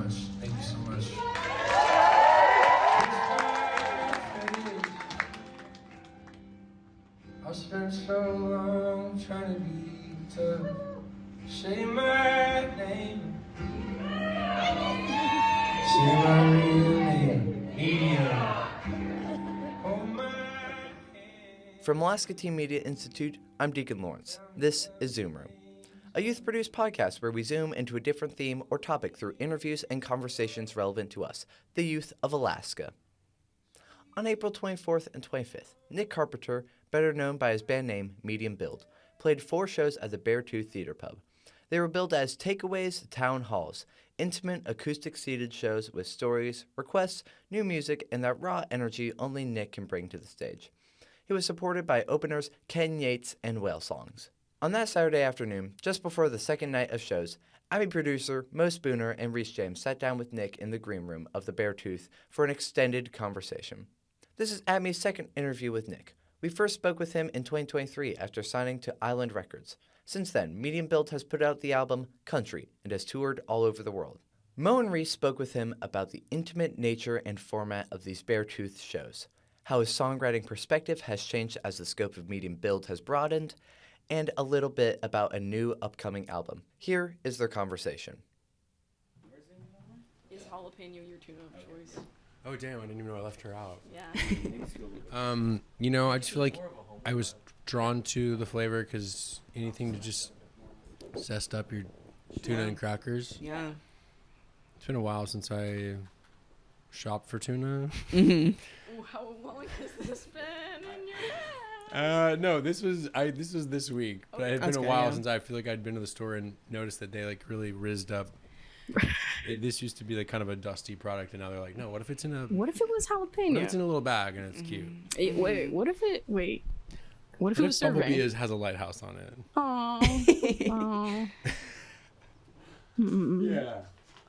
much. Thank you so much. I spent so long trying to be tough. Say my name. Say my real name. Medium. Hold my hand. From Alaska Teen Media Institute, I'm Deacon Lawrence. This is Zoom Room, a youth-produced podcast where we zoom into a different theme or topic through interviews and conversations relevant to us, the youth of Alaska. On April 24th and 25th, Nick Carpenter, better known by his band name Medium Build, played 4 shows at the Bear Tooth Theatrepub. They were billed as takeaways to town halls, intimate acoustic seated shows with stories, requests, new music, and that raw energy only Nick can bring to the stage. He was supported by openers Ken Yates and Whale Songz. On that Saturday afternoon, just before the second night of shows, ATMI producer Mo Spooner and Rhys sat down with Nick in the green room of the Bear Tooth for an extended conversation. This is ATMI's second interview with Nick. We first spoke with him in 2023 after signing to Island Records. Since then, Medium Build has put out the album Country and has toured all over the world. Mo and Rhys spoke with him about the intimate nature and format of these Bear Tooth shows, how his songwriting perspective has changed as the scope of Medium Build has broadened, and a little bit about a new upcoming album. Here is their conversation. Is jalapeno your tuna of choice? Oh, damn, I didn't even know I left her out. Yeah. I just feel like I was drawn to the flavor because anything to just zest up your tuna and crackers. Yeah. It's been a while since I shopped for tuna. Ooh, how long has this been in your head? No, this was this week, but it had been a while since I feel like I'd been to the store and noticed that they like really rizzed up. This used to be like kind of a dusty product, and now they're like, no, what if it's in a? What if it was jalapeno? What if it's in a little bag and it's cute? What if it was Bumblebee surveyed? has a lighthouse on it? Oh. Yeah.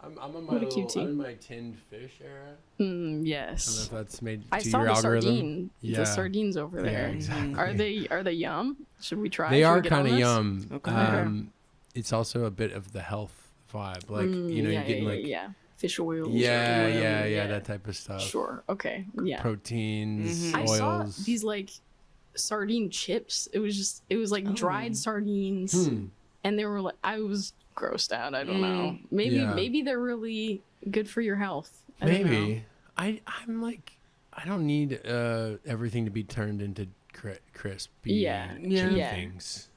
I'm on my What a cutie. I'm in my tinned fish era. Yes. I don't know if that's made I to saw your the algorithm. sardine. Yeah. The sardines over there. Yeah, exactly. Are they yum? Should we try? They Should we are get on kind of this? yum. Okay. It's also a bit of the health vibe, like you're getting fish oil. yeah, that type of stuff. Sure. Okay. Yeah. Proteins, I saw oils. these like sardine chips. It was like dried sardines, and they were like, I was grossed out. I don't know. Maybe they're really good for your health. I don't know. Maybe. I'm like, I don't need everything to be turned into crispy things.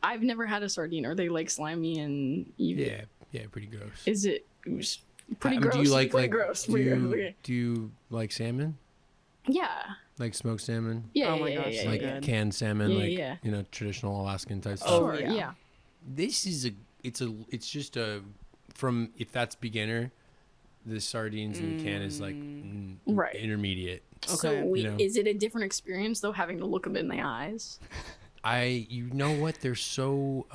I've never had a sardine. Are they like slimy and evil? Yeah, pretty gross. Is it? It was pretty gross. Do you like pretty gross. Do you like salmon? Yeah. Like smoked salmon? Yeah. Oh my gosh, Yeah, Like yeah. canned salmon, Yeah. traditional Alaskan type stuff. Sure. yeah. Yeah. This is it's just from, if that's beginner, the sardines in the can is like Right. intermediate. So You know. is it a different experience though, having to look them in the eyes? You know what? They're so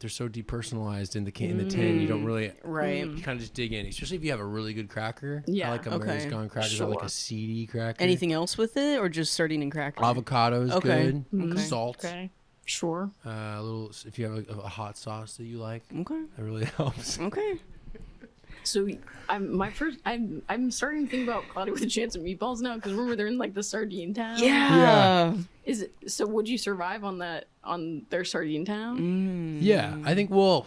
depersonalized in the tin. You don't really Right. You kind of just dig in, especially if you have a really good cracker. Yeah. I like a Mary's Gone crackers. I like Sure. a seedy cracker. Anything else with it, or just sardine and cracker? Avocado is Okay. good. Okay. Salt. Okay. Sure. A little. If you have a hot sauce that you like, Okay. that really helps. Okay. So I'm starting to think about Cloudy with a Chance of Meatballs now, because remember they're in like the sardine town. Yeah. Is it so? Would you survive on their sardine town? Yeah, I think. Well,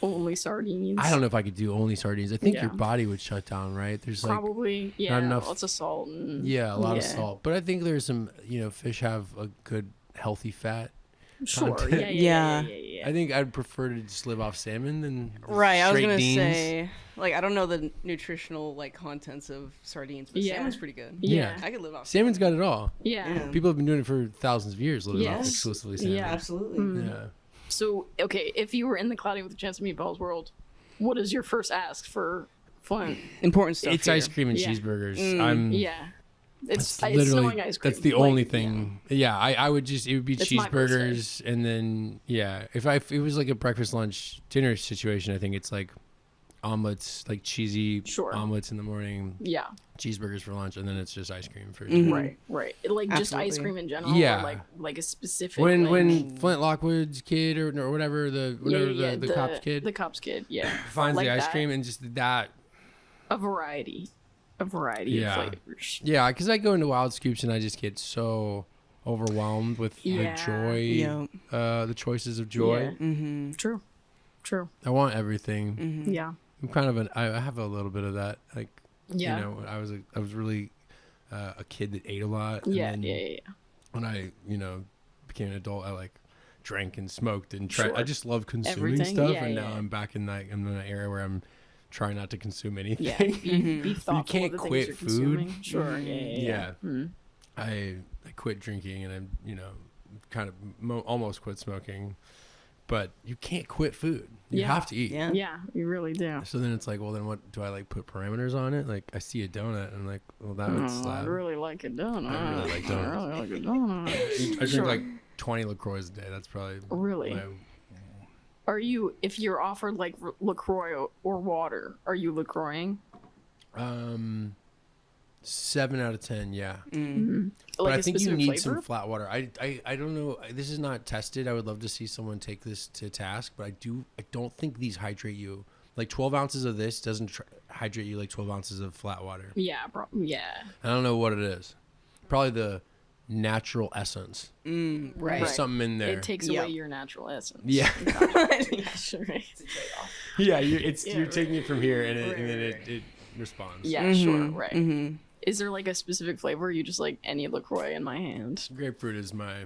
Only sardines. I don't know if I could do only sardines. I think Yeah. your body would shut down, right? There's like Probably. Yeah. not enough- Lots of salt. And, a lot of Yeah. salt. But I think there's some, fish have a good healthy fat. Sure. content. Yeah. I think I'd prefer to just live off salmon than Right. I was straight gonna beans. say, like, I don't know the nutritional contents of sardines, but Yeah. salmon's pretty good. Yeah. I could live off. Salmon's got it all. Yeah. People have been doing it for thousands of years, living off Yes. exclusively salmon. Yeah. Absolutely. Yeah. So okay, if you were in the Cloudy with a Chance of Meatballs world, what is your first ask for Flint? Important stuff. It's here. ice cream and Yeah. cheeseburgers. Yeah. It's That's literally snowing ice cream. that's the Like, only thing. Yeah, I would just, it would be That's my first cheeseburgers, and then if it was like a breakfast, lunch, dinner situation, I think it's like omelets, like cheesy Sure. omelets in the morning, Yeah. cheeseburgers for lunch, and then it's just ice cream for dinner. Right. Like just ice Absolutely. cream in general. Yeah. Or like a specific. When like, Flint Lockwood's kid or whatever the cop's kid The cop's kid. Yeah. finds Like the ice that. cream and just that. A variety of Yeah. flavors. Yeah, because I go into Wild Scoops and I just get so overwhelmed with Yeah. the joy, Yeah. the choices of joy. Mm-hmm. True. I want everything. Mm-hmm. Yeah. I'm kind of I have a little bit of that. Like, Yeah. you know, I was really a kid that ate a lot. And Yeah. then Yeah. when I, became an adult, I like drank and smoked and tried. Sure. I just love consuming Everything. stuff. Yeah, and yeah. now I'm back in I'm in an era where I'm trying not to consume anything. Yeah. Be thoughtful can't of the quit things you're food. consuming. Sure. Yeah. I quit drinking and I'm kind of almost quit smoking, but you can't quit food. You Yeah. have to eat. Yeah. Yeah. You really do. So then it's like, well, then what do I like put parameters on it? Like I see a donut and I'm like, well, that would I slap. really like a donut. I really like donuts. I really like a donut. I drink Sure. like 20 LaCroix a day. That's probably Really? my- Are you, if you're offered like LaCroix or water, are you LaCroixing? 7 out of 10. Yeah. Like But I a think you specific need flavor? some flat water. I don't know. This is not tested. I would love to see someone take this to task, but I don't think these hydrate you. Like 12 ounces of this doesn't hydrate you like 12 ounces of flat water. Yeah, yeah. I don't know what it is. Probably the natural essence. Right. There's something in there. It takes Yep. away your natural essence. Yeah. Yeah, sure. Yeah, you're Yeah, taking it from here and then Right. it responds. Yeah, sure, right. Is there like a specific flavor? Or you just like any LaCroix in my hand? Grapefruit is my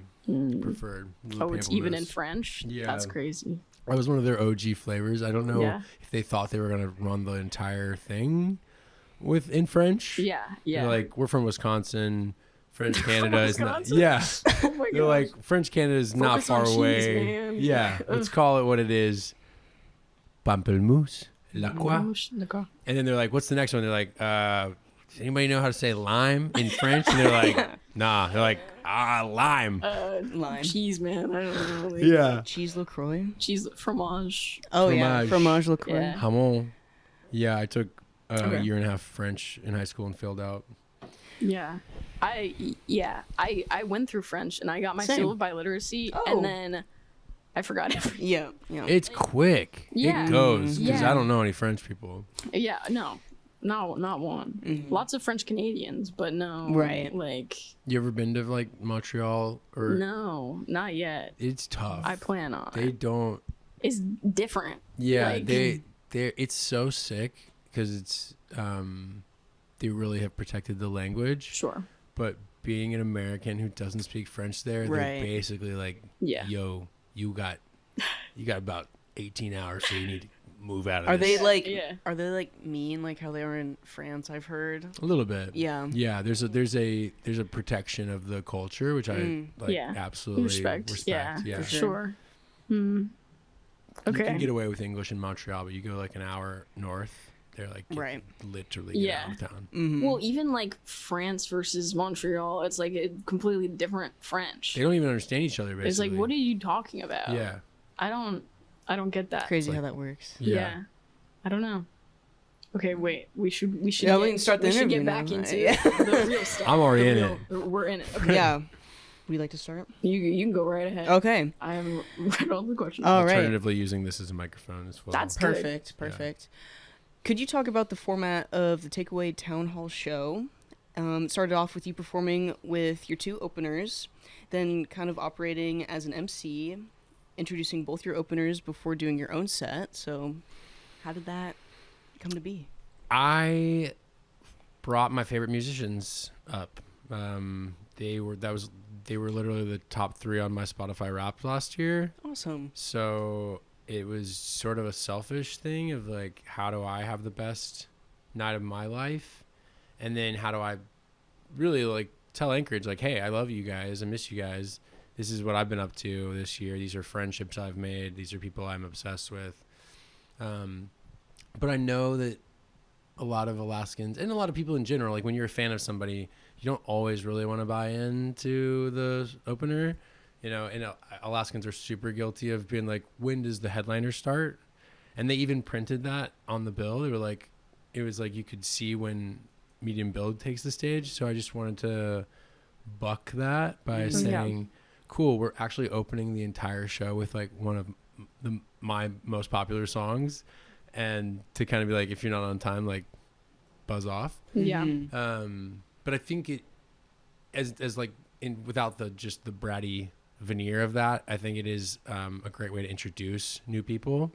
preferred. Oh, it's even in Pamplemousse. French? Yeah. That's crazy. That was one of their OG flavors. I don't know Yeah. if they thought they were gonna run the entire thing in French. Yeah, yeah. They're like, we're from Wisconsin. French Canada is not. Wisconsin? Yeah. Oh my They're gosh. like, French Canada is not Focus on far cheese, away. man. Yeah. Let's call it what it is. Pamplemousse. La quoi? LaCroix. And then they're like, what's the next one? They're like, does anybody know how to say lime in French? And they're like, nah. They're like, lime. Lime. Cheese, man. I don't know. Like, Yeah. Cheese LaCroix. Cheese, fromage. Oh, yeah. Fromage. Fromage LaCroix. Yeah. Hamon. Yeah, I took a Okay. year and a half French in high school and failed out. Yeah. I went through French and I got my Same. seal of biliteracy Oh. and then I forgot everything. Yeah. Yeah. It's quick. Yeah. It goes. Because Yeah. I don't know any French people. Yeah, no. Not one. Lots of French Canadians, but no. Right. Like, You ever been to like Montreal or? no, not yet. It's tough. I plan on They it. don't. It's different. Yeah, Like- they. It's so sick because it's. They really have protected the language, Sure. but being an American who doesn't speak French there, Right. they're basically like, Yeah. yo, you got about 18 hours, so you need to move out of Are this. they like? Yeah. Are they like mean, like how they are in France? I've heard. A little bit. Yeah. Yeah, there's a protection of the culture, which I like Yeah. absolutely Respect. Yeah. Yeah. For sure. sure. You Okay. can get away with English in Montreal, but you go like an hour north, they're like Right. literally get Yeah. out of town. Well, even like France versus Montreal, it's like a completely different French. They don't even understand each other basically. It's like, what are you talking about? Yeah. I don't get that. Crazy Like- how that works. Yeah. I don't know. Okay, wait. We should. Yeah, we can start the we should interview get back now. into Yeah. the real stuff. I'm already The in real- We're in it. Okay. Yeah. Would you like to start? You can go right ahead. Okay. I have read all the questions. All right. Alternatively, using this as a microphone as well. That's good. Perfect. Perfect. Could you talk about the format of the Takeaway Town Hall show? It started off with you performing with your two openers, then kind of operating as an MC, introducing both your openers before doing your own set. So, how did that come to be? I brought my favorite musicians up. They were literally the top 3 on my Spotify Wrapped last year. Awesome. So it was sort of a selfish thing of like, how do I have the best night of my life? And then how do I really like tell Anchorage, like, hey, I love you guys. I miss you guys. This is what I've been up to this year. These are friendships I've made. These are people I'm obsessed with. But I know that a lot of Alaskans and a lot of people in general, like when you're a fan of somebody, you don't always really want to buy into the opener, you know, and Alaskans are super guilty of being like, when does the headliner start? And they even printed that on the bill. They were like, it was like you could see when medium build takes the stage. So I just wanted to buck that by saying, cool, we're actually opening the entire show with like one of my most popular songs, and to kind of be like, if you're not on time, like buzz off. Yeah. But I think it as like without the just the bratty veneer of that, I think it is a great way to introduce new people.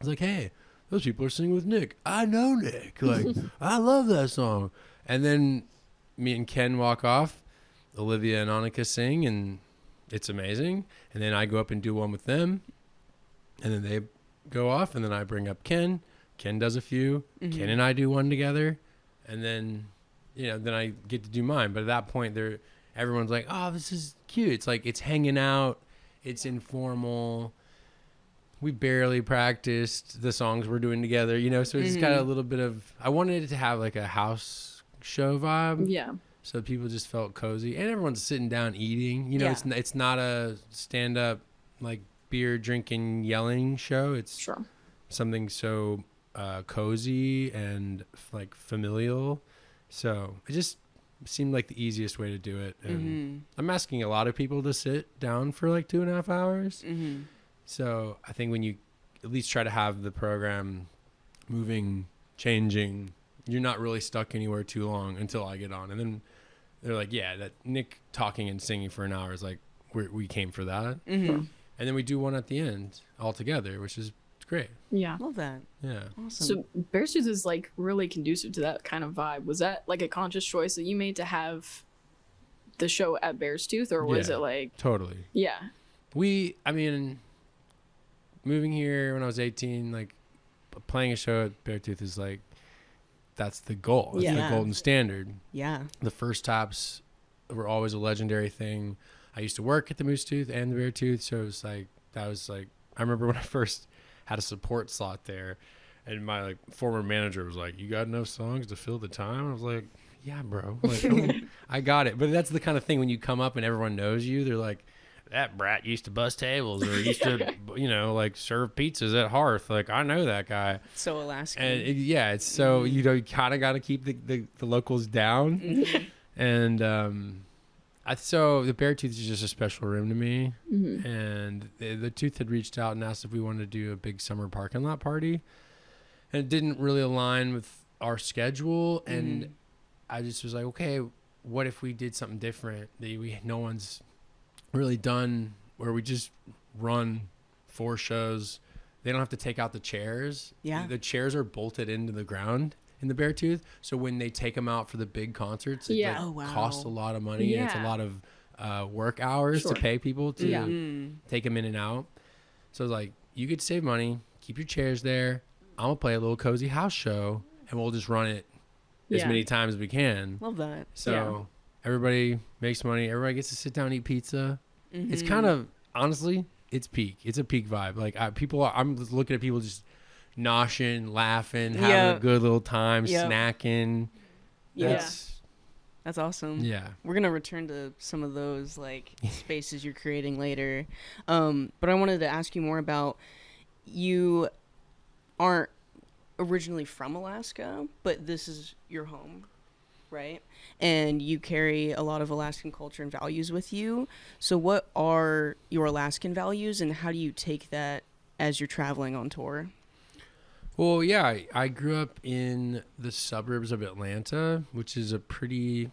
It's like, hey, those people are singing with Nick. I know Nick. Like, I love that song. And then me and Ken walk off. Olivia and Annika sing, and it's amazing. And then I go up and do one with them. And then they go off, and then I bring up Ken. Ken does a few. Ken and I do one together. And then, then I get to do mine. But at that point, everyone's like, oh, this is cute. It's like, it's hanging out. It's informal. We barely practiced the songs we're doing together, so it's got a little bit of, I wanted it to have like a house show vibe. Yeah. So people just felt cozy, and everyone's sitting down eating, it's not a stand up like beer drinking, yelling show. It's something so cozy and like familial. So it just seemed like the easiest way to do it. And I'm asking a lot of people to sit down for like 2.5 hours. So I think when you at least try to have the program moving, changing, you're not really stuck anywhere too long until I get on. And then they're like, yeah, that Nick talking and singing for an hour is like, we came for that. And then we do one at the end all together, which is great. Yeah. Love that. Yeah. Awesome. So Bear Tooth is like really conducive to that kind of vibe. Was that like a conscious choice that you made to have the show at Bear Tooth, or was it like... Totally. Yeah. Moving here when I was 18, like playing a show at Bear Tooth is like, that's the goal. It's the golden standard. Yeah. The first tops were always a legendary thing. I used to work at the Moose Tooth and the Bear Tooth, so it was like, I remember when I first had a support slot there, and my like former manager was like, you got enough songs to fill the time? I was like, yeah, bro. Like, I got it. But that's the kind of thing when you come up and everyone knows you, they're like, that brat used to bust tables, or used to, like serve pizzas at Hearth. Like, I know that guy. So Alaskan. And it's so, you kind of got to keep the locals down. And so the Bear Tooth is just a special room to me. And the Tooth had reached out and asked if we wanted to do a big summer parking lot party. And it didn't really align with our schedule. And I just was like, okay, what if we did something different that no one's really done, where we just run 4 shows. They don't have to take out the chairs. Yeah. The chairs are bolted into the ground in the Bear Tooth. So when they take them out for the big concerts, it costs a lot of money. And it's a lot of work hours to pay people to take them in and out. So I was like, you could save money, keep your chairs there. I'm going to play a little cozy house show, and we'll just run it as many times as we can. Love that. So everybody makes money. Everybody gets to sit down and eat pizza. It's kind of, honestly, it's peak. It's a peak vibe. Like I'm just looking at people just noshing, laughing, having a good little time, snacking. That's awesome. Yeah. We're going to return to some of those like spaces you're creating later. But I wanted to ask you more about, you aren't originally from Alaska, but this is your home, right? And you carry a lot of Alaskan culture and values with you. So what are your Alaskan values, and how do you take that as you're traveling on tour? Well, yeah, I grew up in the suburbs of Atlanta, which is a pretty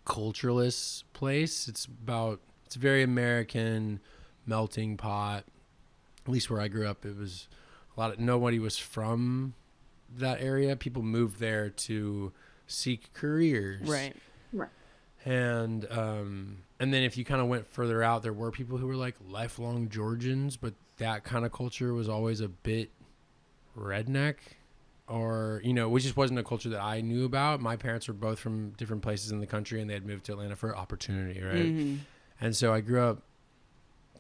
cultureless place. It's very American, melting pot. At least where I grew up, it was nobody was from that area. People moved there to seek careers. Right. And then if you kind of went further out, there were people who were like lifelong Georgians, but that kind of culture was always a bit redneck, or which just wasn't a culture that I knew about. My parents were both from different places in the country, and they had moved to Atlanta for opportunity, right? And so I grew up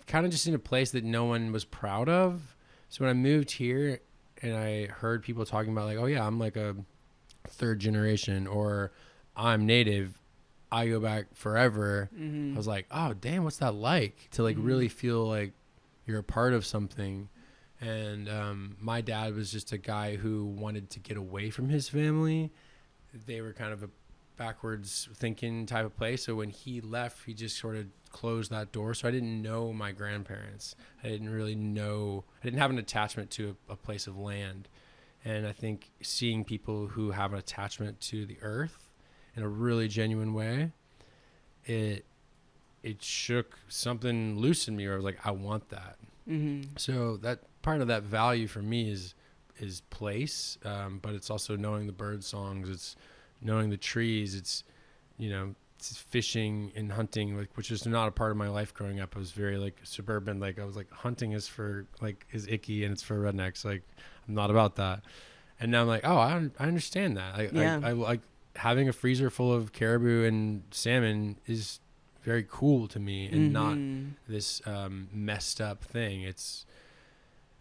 kind of just in a place that no one was proud of. So when I moved here and I heard people talking about like, oh yeah, I'm like a 3rd generation, or I'm native, I go back forever. I was like, oh damn, what's that like to like really feel like you're a part of something? And my dad was just a guy who wanted to get away from his family. They were kind of a backwards thinking type of place. So when he left, he just sort of closed that door. So I didn't know my grandparents. I didn't have an attachment to a place of land. And I think seeing people who have an attachment to the earth in a really genuine way, it shook something loose in me where I was like, I want that. Mm-hmm. So that part of that value for me is place, but it's also knowing the bird songs, it's knowing the trees, it's it's fishing and hunting, like, which is not a part of my life growing up. I was very like suburban, like I was like, hunting is icky and it's for rednecks, like I'm not about that. And now I'm like, oh, I understand that. I like having a freezer full of caribou and salmon is very cool to me, and not this messed up thing. It's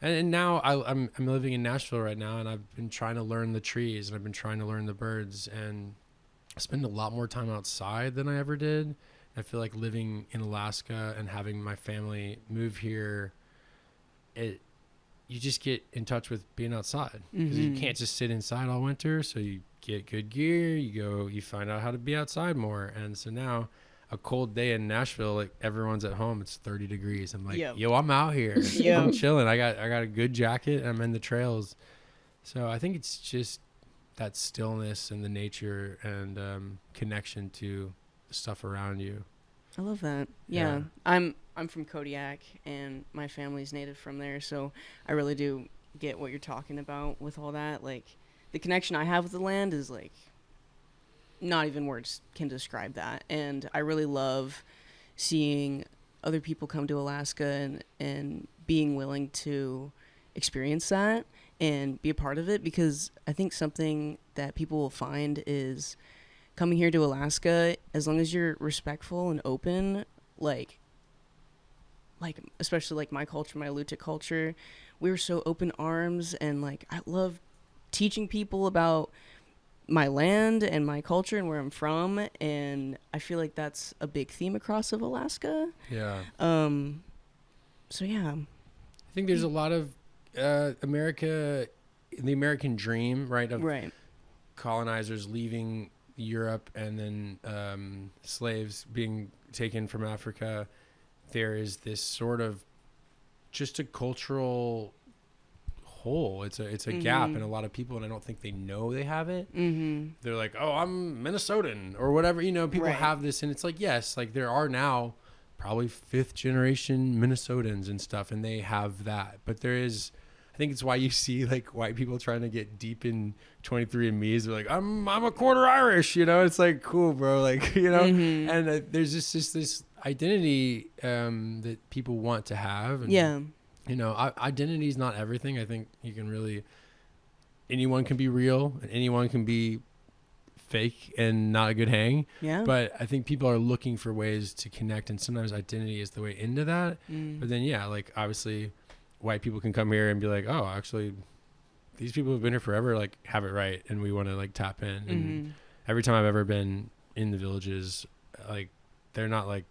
and now I'm living in Nashville right now, and I've been trying to learn the trees, and I've been trying to learn the birds, and I spend a lot more time outside than I ever did. I feel like living in Alaska and having my family move here, you just get in touch with being outside, because you can't just sit inside all winter. So you get good gear, you find out how to be outside more. And so now a cold day in Nashville, like everyone's at home, it's 30 degrees. I'm like, yo, I'm out here. I'm chilling. I got a good jacket, and I'm in the trails. So I think it's just that stillness and the nature and connection to the stuff around you. I love that. Yeah. I'm from Kodiak, and my family's native from there, so I really do get what you're talking about with all that. Like, the connection I have with the land is like not even words can describe that. And I really love seeing other people come to Alaska and being willing to experience that and be a part of it, because I think something that people will find is coming here to Alaska, as long as you're respectful and open, like especially like my culture, my Alutiiq culture, we're so open arms, and like I love teaching people about my land and my culture and where I'm from, and I feel like that's a big theme across of Alaska. Yeah. So yeah, I think there's a lot of the American dream, right? Of colonizers leaving Europe and then slaves being taken from Africa. There is this sort of just a cultural hole. It's a gap in a lot of people, and I don't think they know they have it. They're like, oh, I'm Minnesotan or whatever, people have this, and it's like, yes, like there are now probably 5th generation Minnesotans and stuff, and they have that. But there is, I think it's why you see like white people trying to get deep in 23andMe's. They're like, I'm a quarter Irish, it's like, cool, bro, like, and there's just this identity that people want to have. And, identity is not everything. I think anyone can be real, and anyone can be fake and not a good hang. Yeah. But I think people are looking for ways to connect, and sometimes identity is the way into that. But then, like obviously white people can come here and be like, oh, actually these people have been here forever, like have it right, and we want to like tap in. And every time I've ever been in the villages, like they're not like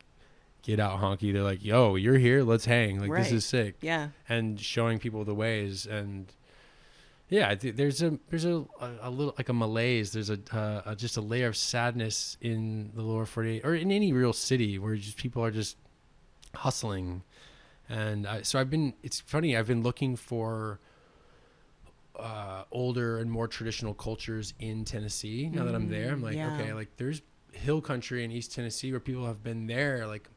get out honky, they're like, yo, you're here, let's hang, like this is sick. Yeah. And showing people the ways. And there's a little like a malaise, there's just a layer of sadness in the lower 48 or in any real city where just people are just hustling. And it's funny, I've been looking for older and more traditional cultures in Tennessee. Now that I'm there, I'm like, okay, like there's hill country in East Tennessee where people have been there, like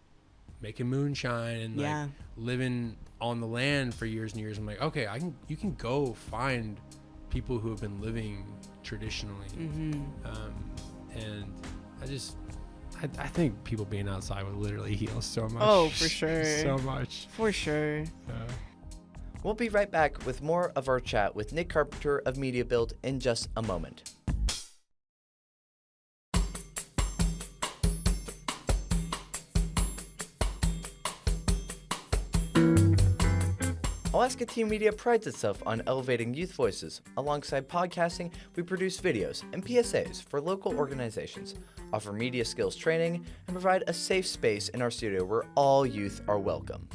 making moonshine and like living on the land for years and years. I'm like, okay, you can go find people who have been living traditionally. And I think people being outside would literally heal so much. Oh, for sure. So much. For sure. We'll be right back with more of our chat with Nick Carpenter of Media Build in just a moment. Alaska Teen Media prides itself on elevating youth voices. Alongside podcasting, we produce videos and PSAs for local organizations, offer media skills training, and provide a safe space in our studio where all youth are welcome.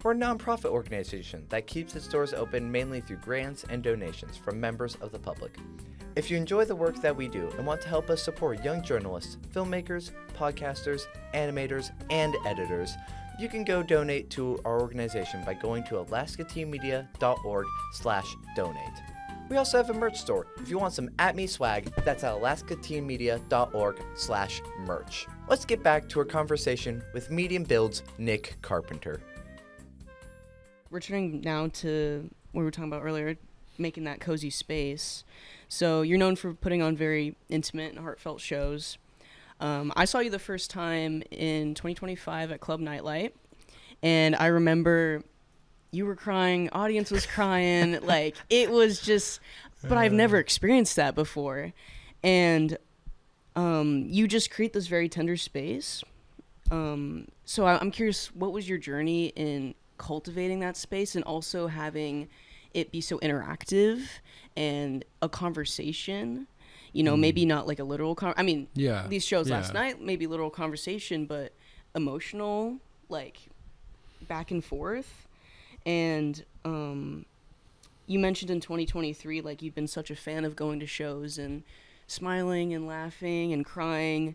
We're a nonprofit organization that keeps its doors open mainly through grants and donations from members of the public. If you enjoy the work that we do and want to help us support young journalists, filmmakers, podcasters, animators, and editors, you can go donate to our organization by going to alaskateenmedia.org/donate. We also have a merch store. If you want some ATMI swag, that's at alaskateenmedia.org/merch. Let's get back to our conversation with Medium Build's Nick Carpenter. Returning now to what we were talking about earlier, making that cozy space. So you're known for putting on very intimate and heartfelt shows. I saw you the first time in 2025 at Club Nightlight, and I remember you were crying, audience was crying, like it was just, but I've never experienced that before. And you just create this very tender space. So I'm curious, what was your journey in cultivating that space and also having it be so interactive and a conversation? You know, maybe not like a literal these shows last night, maybe literal conversation, but emotional, like back and forth. And you mentioned in 2023, like you've been such a fan of going to shows and smiling and laughing and crying.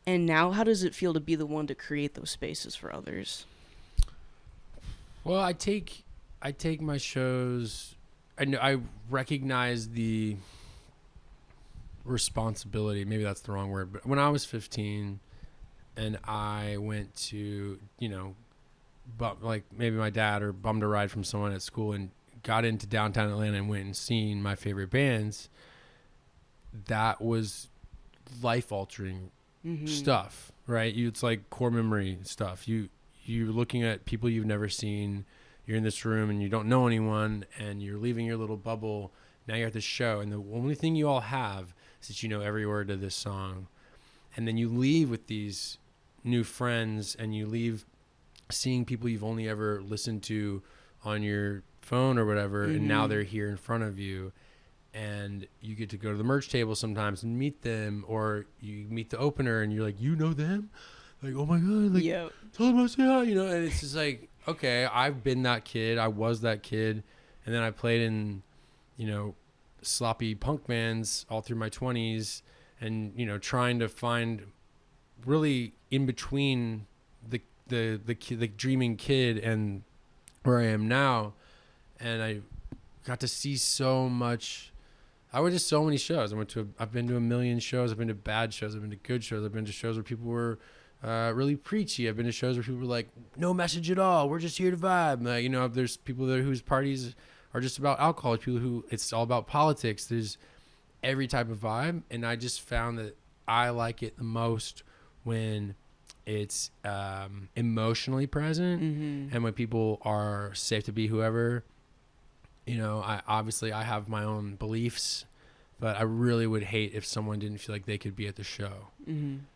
And now how does it feel to be the one to create those spaces for others? Well, I take my shows, I recognize the responsibility, maybe that's the wrong word, but when I was 15 and I went to, but like maybe my dad or bummed a ride from someone at school and got into downtown Atlanta and went and seen my favorite bands, that was life-altering stuff, right? It's like core memory stuff. You're looking at people you've never seen. You're in this room and you don't know anyone and you're leaving your little bubble. Now you're at the show and the only thing you all have is that you know every word of this song. And then you leave with these new friends and you leave seeing people you've only ever listened to on your phone or whatever. And now they're here in front of you and you get to go to the merch table sometimes and meet them, or you meet the opener and you're like, you know them? Like, oh my God, like, tell them I say hi, and it's just like, okay, I've been that kid. I was that kid. And then I played in, sloppy punk bands all through my 20s and, trying to find really in between the dreaming kid and where I am now. And I got to see so much. I went to so many shows. I've been to a million shows. I've been to bad shows. I've been to good shows. I've been to shows where people were really preachy. I've been to shows where people were like, no message at all. We're just here to vibe. Like, there's people there whose parties are just about alcohol. There's people who it's all about politics. There's every type of vibe. And I just found that I like it the most when it's emotionally present and when people are safe to be whoever. I have my own beliefs, but I really would hate if someone didn't feel like they could be at the show. And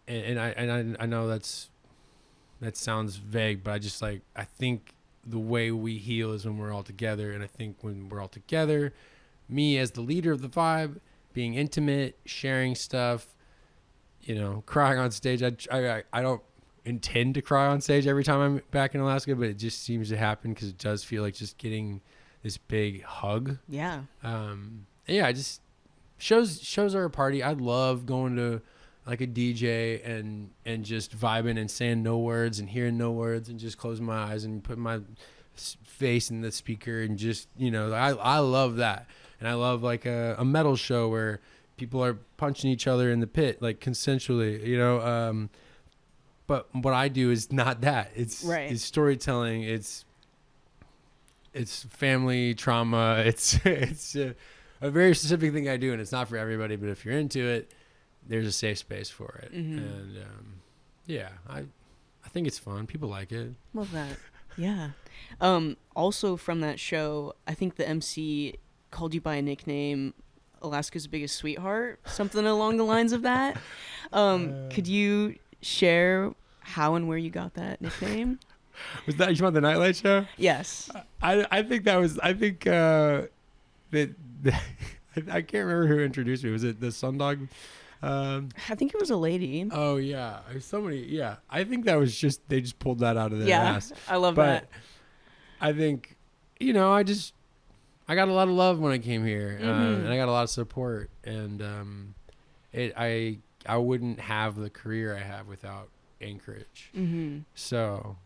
I know that sounds vague, but I think the way we heal is when we're all together. And I think when we're all together, me as the leader of the vibe, being intimate, sharing stuff, crying on stage. I don't intend to cry on stage every time I'm back in Alaska, but it just seems to happen because it does feel like just getting this big hug. Yeah. Shows are a party. I love going to like a DJ and just vibing and saying no words and hearing no words and just closing my eyes and putting my face in the speaker and just, I love that. And I love like a metal show where people are punching each other in the pit, like consensually, but what I do is not that. It's storytelling. It's family trauma. It's a very specific thing I do, and it's not for everybody. But if you're into it, there's a safe space for it. And I think it's fun. People like it. Love that. Yeah. Also from that show, I think the MC called you by a nickname, Alaska's Biggest Sweetheart, something along the lines of that. Could you share how and where you got that nickname? Was that you on the Nightlight show? Yes. I think that was, I can't remember who introduced me. Was it the Sundog I think it was a lady. Oh yeah, somebody. Yeah, I think that was just they just pulled that out of their ass. I love but that. I think I got a lot of love when I came here, and I got a lot of support, and I wouldn't have the career I have without Anchorage. So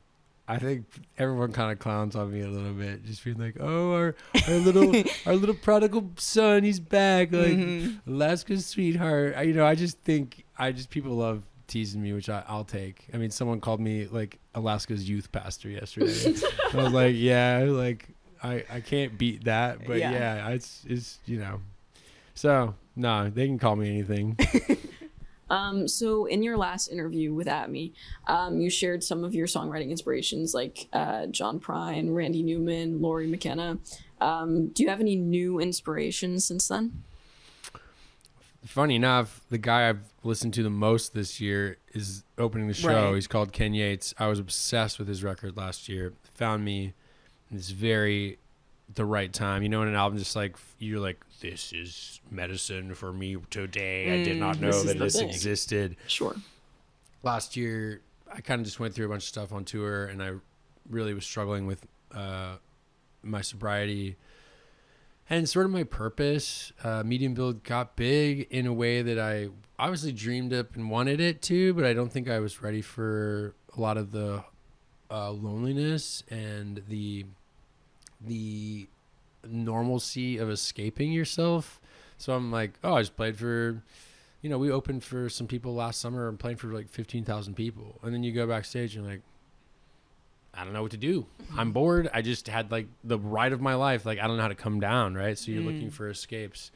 I think everyone kind of clowns on me a little bit, just being like, "Oh, our little prodigal son, he's back, like Alaska's sweetheart." I just think people love teasing me, which I'll take. I mean, someone called me like Alaska's youth pastor yesterday. I was like, yeah, like I can't beat that, but yeah it's So no, they can call me anything. So in your last interview with ATMI, you shared some of your songwriting inspirations like John Prine, Randy Newman, Laurie McKenna. Do you have any new inspirations since then? Funny enough, the guy I've listened to the most this year is opening the show. Right. He's called Ken Yates. I was obsessed with his record last year. Found me this the right time. You know, in an album, just like you're like, this is medicine for me today. I did not know that this existed. Sure. Last year, I kind of just went through a bunch of stuff on tour, and I really was struggling with my sobriety and sort of my purpose. Medium Build got big in a way that I obviously dreamed up and wanted it to, but I don't think I was ready for a lot of the loneliness and the normalcy of escaping yourself. So I'm like, oh, I just played for, we opened for some people last summer. I'm playing for like 15,000 people. And then you go backstage and you're like, I don't know what to do. I'm bored. I just had like the ride of my life. Like, I don't know how to come down. Right. So you're looking for escapes,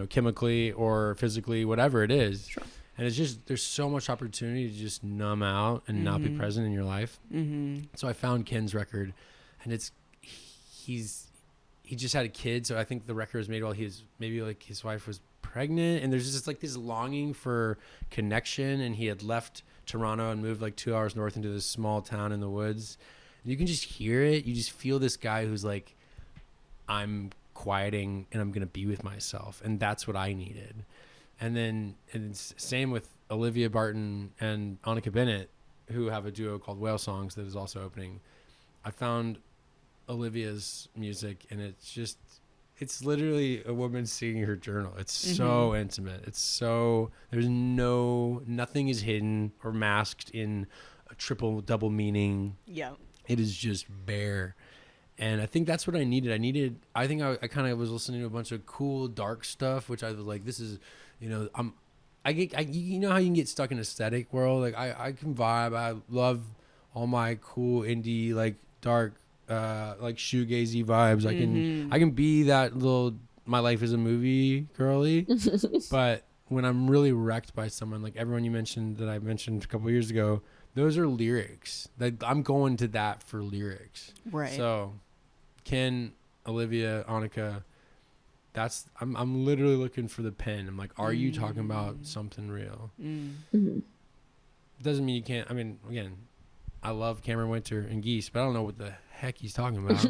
chemically or physically, whatever it is. Sure. And it's just, there's so much opportunity to just numb out and not be present in your life. So I found Ken's record, and he just had a kid. So I think the record was made while he was, maybe like his wife was pregnant, and there's just like this longing for connection. And he had left Toronto and moved like 2 hours north into this small town in the woods. And you can just hear it. You just feel this guy who's like, I'm quieting and I'm going to be with myself. And that's what I needed. And it's same with Olivia Barton and Annika Bennett, who have a duo called Whale Songs that is also opening. I found Olivia's music, and it's literally a woman singing her journal. It's so intimate. Nothing is hidden or masked in a double meaning. Yeah. It is just bare. And I think that's what I needed. I think I kind of was listening to a bunch of cool dark stuff, which I was like, this is, how you can get stuck in aesthetic world. Like I can vibe. I love all my cool indie, like dark, like shoegazy vibes. I can be that little my life is a movie girly. But when I'm really wrecked by someone, like everyone you mentioned that I mentioned a couple years ago, those are lyrics. Like I'm going to that for lyrics. Right. So Ken, Olivia, Annika, I'm literally looking for the pen. I'm like, are you talking about something real? Doesn't mean you can't. I mean, again, I love Cameron Winter and Geese, but I don't know what the heck he's talking about.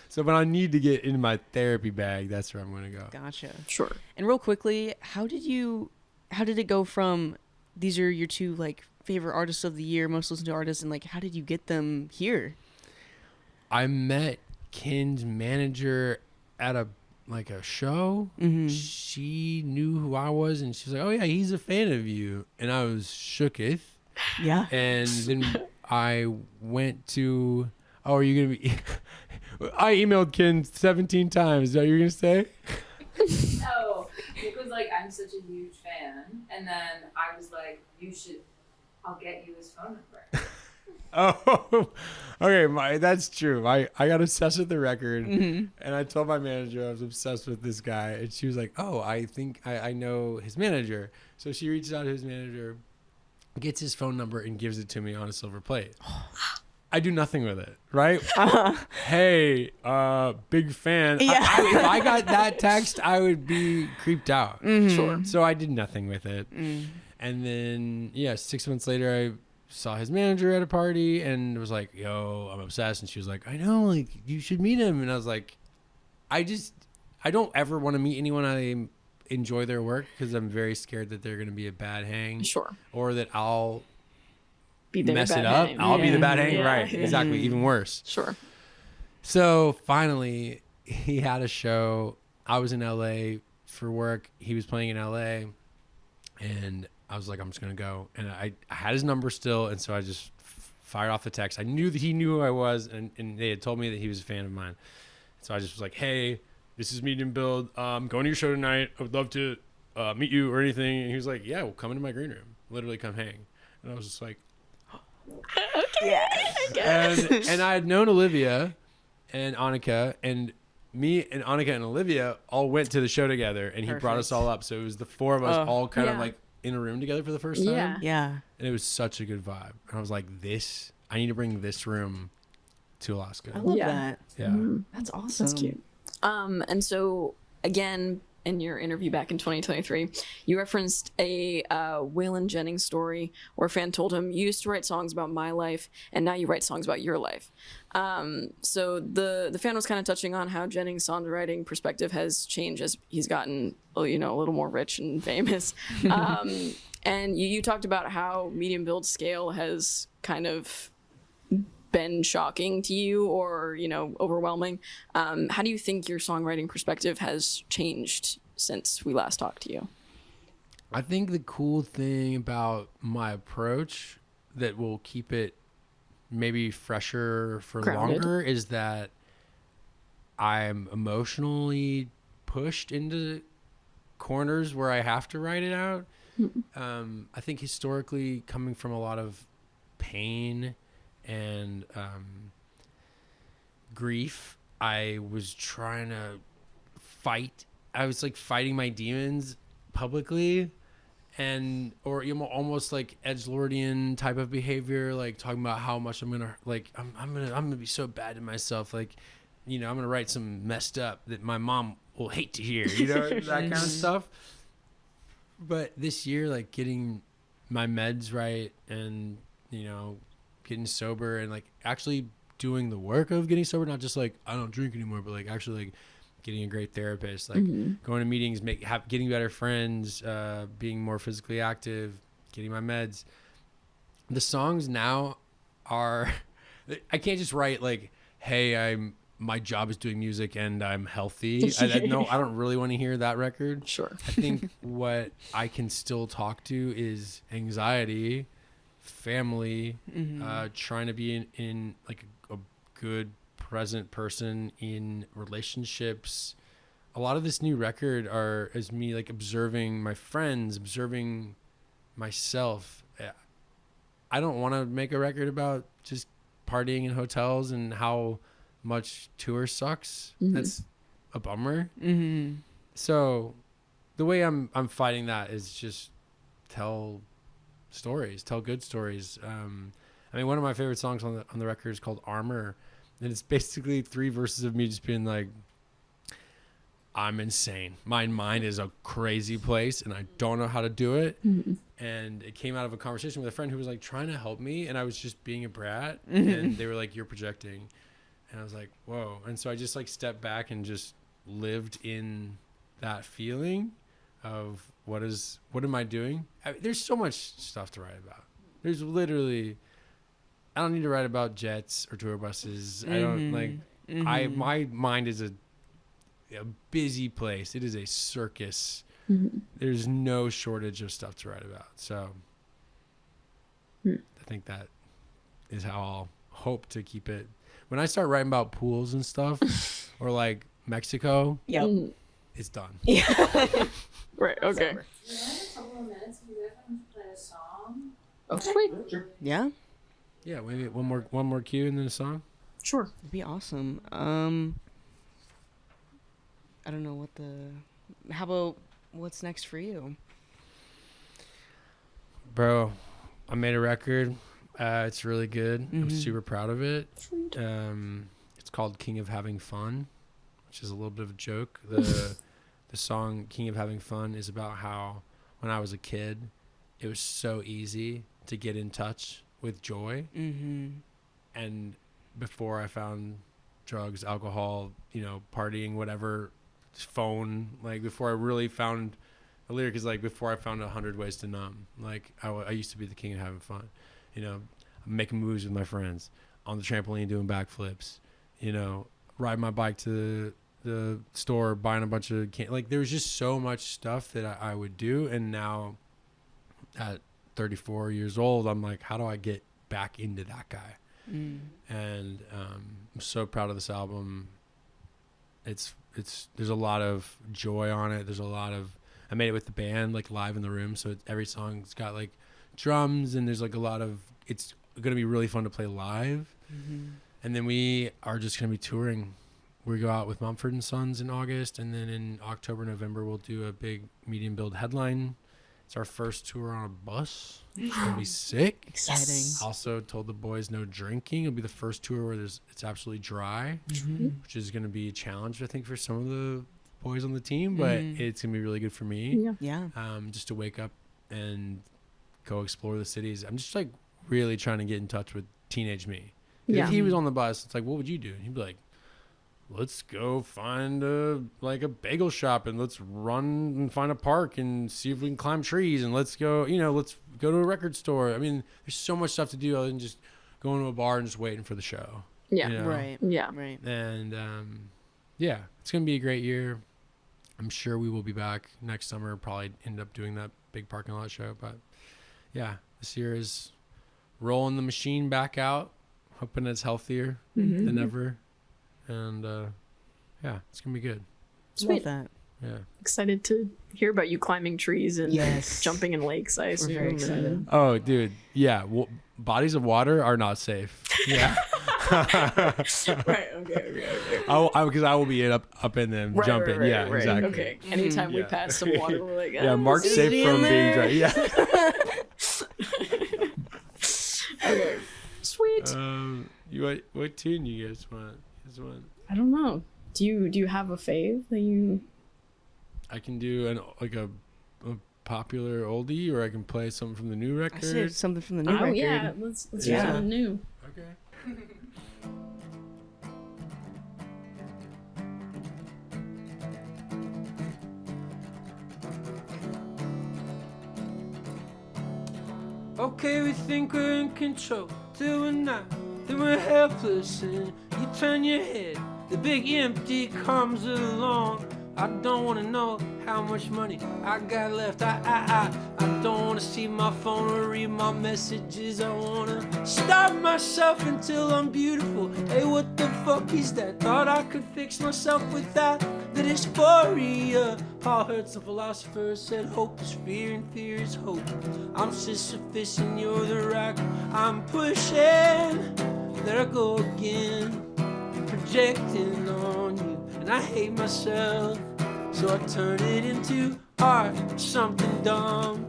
So when I need to get in my therapy bag, that's where I'm going to go. Gotcha. Sure. And real quickly, how did it go from these are your two like favorite artists of the year, most listened to artists, and like how did you get them here? I met Ken's manager at a show. She knew who I was, and she was like, oh yeah, he's a fan of you. And I was shooketh. Yeah. And then I went to, oh, are you gonna be I emailed Ken 17 times. Is that what you're gonna say? No, it was like, I'm such a huge fan, and then I was like, I'll get you his phone number. Oh, okay. That's true. I got obsessed with the record, and I told my manager I was obsessed with this guy, and she was like, "Oh, I think I know his manager." So she reaches out to his manager, gets his phone number, and gives it to me on a silver plate. I do nothing with it, right? Hey, big fan. Yeah. If I got that text, I would be creeped out. Sure. So I did nothing with it, and then 6 months later, I saw his manager at a party and was like, yo, I'm obsessed. And she was like, I know, like, you should meet him. And I was like, I don't ever want to meet anyone I am enjoy their work because I'm very scared that they're going to be a bad hang. Sure. Or that I'll Be there mess bad it up. hang. I'll be the bad hang. Yeah. Right. Exactly. Even worse. Sure. So finally, he had a show. I was in LA for work. He was playing in LA. And I was like, I'm just going to go. And I had his number still. And so I just fired off the text. I knew that he knew who I was. And they had told me that he was a fan of mine. So I just was like, hey, this is Medium Build. Going to your show tonight. I would love to meet you or anything. And he was like, yeah, well, come into my green room. Literally come hang. And I was just like, Okay. Yeah. and I had known Olivia and Annika, and me and Annika and Olivia all went to the show together, and he brought us all up. So it was the four of us all kind of like in a room together for the first time. Yeah. Yeah. And it was such a good vibe. And I was like, I need to bring this room to Alaska. I love Yeah. that. Yeah. That's awesome. That's cute. And so again, in your interview back in 2023, you referenced a Waylon Jennings story where a fan told him, you used to write songs about my life and now you write songs about your life. So the fan was kind of touching on how Jennings' songwriting perspective has changed as he's gotten, a little more rich and famous. And you talked about how medium build scale has kind of been shocking to you or overwhelming. How do you think your songwriting perspective has changed since we last talked to you? I think the cool thing about my approach that will keep it maybe fresher for Grounded. longer is that I'm emotionally pushed into corners where I have to write it out. I think historically, coming from a lot of pain and grief, I was trying to fight. I was like fighting my demons publicly, or almost like edgelordian type of behavior, like talking about how much I'm gonna be so bad to myself, like I'm gonna write some messed up that my mom will hate to hear, that kind of stuff. But this year, like getting my meds right and getting sober and like actually doing the work of getting sober, not just like I don't drink anymore, but like actually like getting a great therapist, like going to meetings, getting better friends, being more physically active, getting my meds. The songs now are, I can't just write like, hey, my job is doing music and I'm healthy. I don't really want to hear that record. Sure. I think what I can still talk to is anxiety, family, trying to be in like a good present person in relationships. A lot of this new record is me like observing my friends, observing myself. I don't want to make a record about just partying in hotels and how much tour sucks. That's a bummer. So the way I'm fighting that is just tell good stories. I mean, one of my favorite songs on the record is called Armor, and it's basically 3 verses of me just being like, I'm insane. My mind is a crazy place and I don't know how to do it. And it came out of a conversation with a friend who was like trying to help me, and I was just being a brat, and they were like, you're projecting. And I was like, whoa. And so I just like stepped back and just lived in that feeling of what am I doing? There's so much stuff to write about. There's literally, I don't need to write about jets or tour buses. I don't like, my mind is a busy place. It is a circus. There's no shortage of stuff to write about. So I think that is how I'll hope to keep it. When I start writing about pools and stuff or like Mexico, it's done. Right. Okay. We only have a couple of minutes. If you guys want to play a song. Oh, sweet. Yeah, Yeah, maybe one more cue and then a song. Sure. it'd be awesome. I don't know how about what's next for you? Bro, I made a record. It's really good. I'm super proud of it. It's called King of Having Fun, which is a little bit of a joke. The song King of Having Fun is about how when I was a kid, it was so easy to get in touch with joy. And before I found drugs, alcohol, partying, whatever phone, like before I really found a lyric is like before I found 100 ways to numb. Like I used to be the king of having fun, you know, making moves with my friends on the trampoline, doing backflips, you know, riding my bike to the store, buying a bunch of like there was just so much stuff that I would do. And now at 34 years old, I'm like, how do I get back into that guy? And I'm so proud of this album. It's there's a lot of joy on it. There's a lot of, I made it with the band, like live in the room, so every song's got like drums, and there's like a lot of, it's gonna be really fun to play live. And then we are just gonna be touring. We go out with Mumford & Sons in August, and then in October, November we'll do a big medium build headline. It's our first tour on a bus. It's gonna be sick. Exciting. Also told the boys no drinking. It'll be the first tour where it's absolutely dry, which is gonna be a challenge, I think, for some of the boys on the team, but it's gonna be really good for me. Yeah. Just to wake up and go explore the cities. I'm just like really trying to get in touch with teenage me. If he was on the bus, it's like, what would you do? And he'd be like, let's go find a bagel shop, and let's run and find a park and see if we can climb trees, and let's go to a record store. I mean, there's so much stuff to do other than just going to a bar and just waiting for the show. Yeah. You know? Right. Yeah. Right. And yeah, it's gonna be a great year. I'm sure we will be back next summer. Probably end up doing that big parking lot show. But yeah, this year is rolling the machine back out, hoping it's healthier than ever. And yeah, it's gonna be good. Sweet. Love that. Yeah. Excited to hear about you climbing trees and Yes. jumping in lakes. I assume. very excited. Oh, dude. Yeah. Bodies of water are not safe. Yeah. Right. Okay. Because I will be up in them jumping. Yeah. Exactly. Okay. Anytime we pass some water, we're like, Yeah. Mark's is safe he from in being dry. there? Yeah. Okay. Sweet. What tune you guys want? I don't know. Do you have a fave that you? I can do a popular oldie, or I can play something from the new I record. said something from the new Oh record. yeah, let's do Yeah. something new. Okay. Okay, we think we're in control till we're not, then we're helpless and you turn your head, the big empty comes along. I don't wanna know how much money I got left. I don't wanna see my phone or read my messages. I wanna starve myself until I'm beautiful. Hey, what the fuck is that? Thought I could fix myself without the dysphoria. Paul heard some philosophers said hope is fear and fear is hope. I'm Sisyphus, you're the rock I'm pushing. There I go again, projecting on you. And I hate myself, so I turn it into art, something dumb.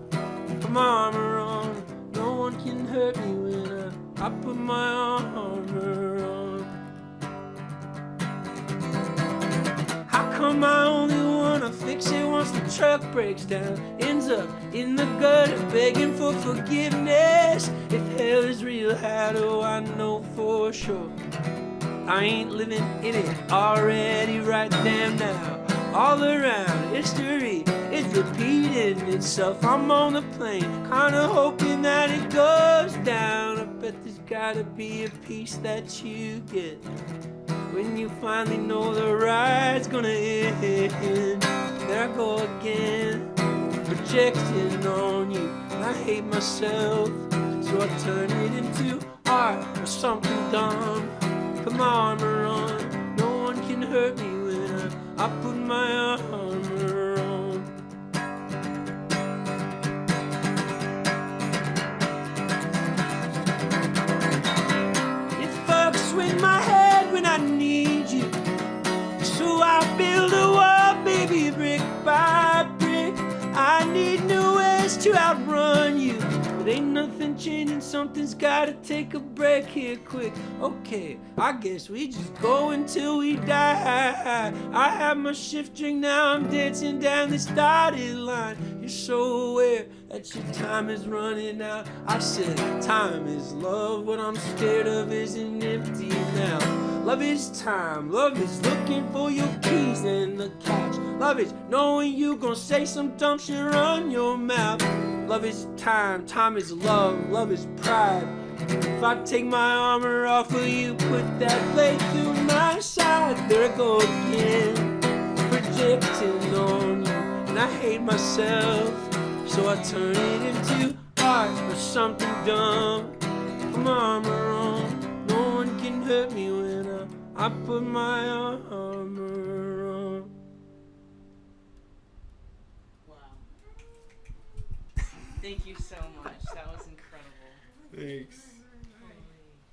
Put my armor on, no one can hurt me when I put my armor on. How come I only wanna fix it once the truck breaks down? Ends up in the gutter begging for forgiveness. If hell is real, how do I know for sure? I ain't living in it already right damn now. All around, history is repeating itself. I'm on the plane, kinda hoping that it goes down. I bet there's gotta be a piece that you get when you finally know the ride's gonna end. There I go again, projecting on you. I hate myself, so I turn it into art or something dumb. Put my armor on, no one can hurt me when I put my armor on. It fucks with my head when I need you, so I build a wall, baby, brick by brick. I need new ways to outrun you, but ain't nothing changing, something's gotta take a break here quick. Okay, I guess we just go until we die. I have my shift drink now, I'm dancing down the started line. You're so aware that your time is running out. I said time is love, what I'm scared of isn't empty now. Love is time, love is looking for your keys and the couch. Love is knowing you gon' say some dumb shit, run your mouth. Love is time, time is love, love is pride. If I take my armor off, will you put that blade through my side? There I go again, projecting on you, and I hate myself, so I turn it into art or something dumb. Put my armor on, no one can hurt me when I put my armor on. Wow. Thank you so much. That was incredible. Thanks.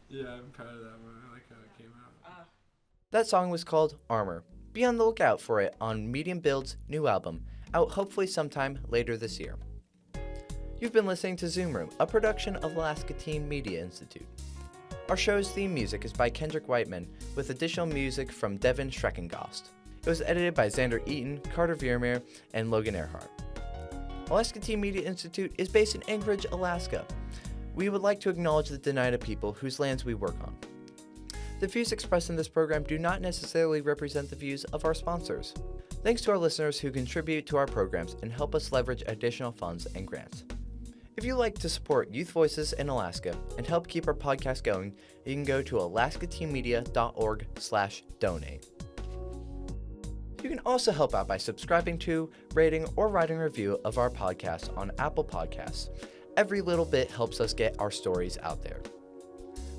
Yeah, I'm proud of that one. I like how it came out. That song was called Armor. Be on the lookout for it on Medium Build's new album, out hopefully sometime later this year. You've been listening to Zoom Room, a production of Alaska Teen Media Institute. Our show's theme music is by Kendrick Whiteman, with additional music from Devin Schreckengost. It was edited by Xander Eaton, Carter Viermeer, and Logan Earhart. Alaska Teen Media Institute is based in Anchorage, Alaska. We would like to acknowledge the Oneida people whose lands we work on. The views expressed in this program do not necessarily represent the views of our sponsors. Thanks to our listeners who contribute to our programs and help us leverage additional funds and grants. If you'd like to support Youth Voices in Alaska and help keep our podcast going, you can go to alaskateenmedia.org/donate. You can also help out by subscribing to, rating, or writing a review of our podcast on Apple Podcasts. Every little bit helps us get our stories out there.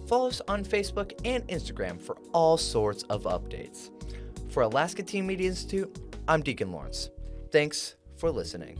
Follow us on Facebook and Instagram for all sorts of updates. For Alaska Teen Media Institute, I'm Deacon Lawrence. Thanks for listening.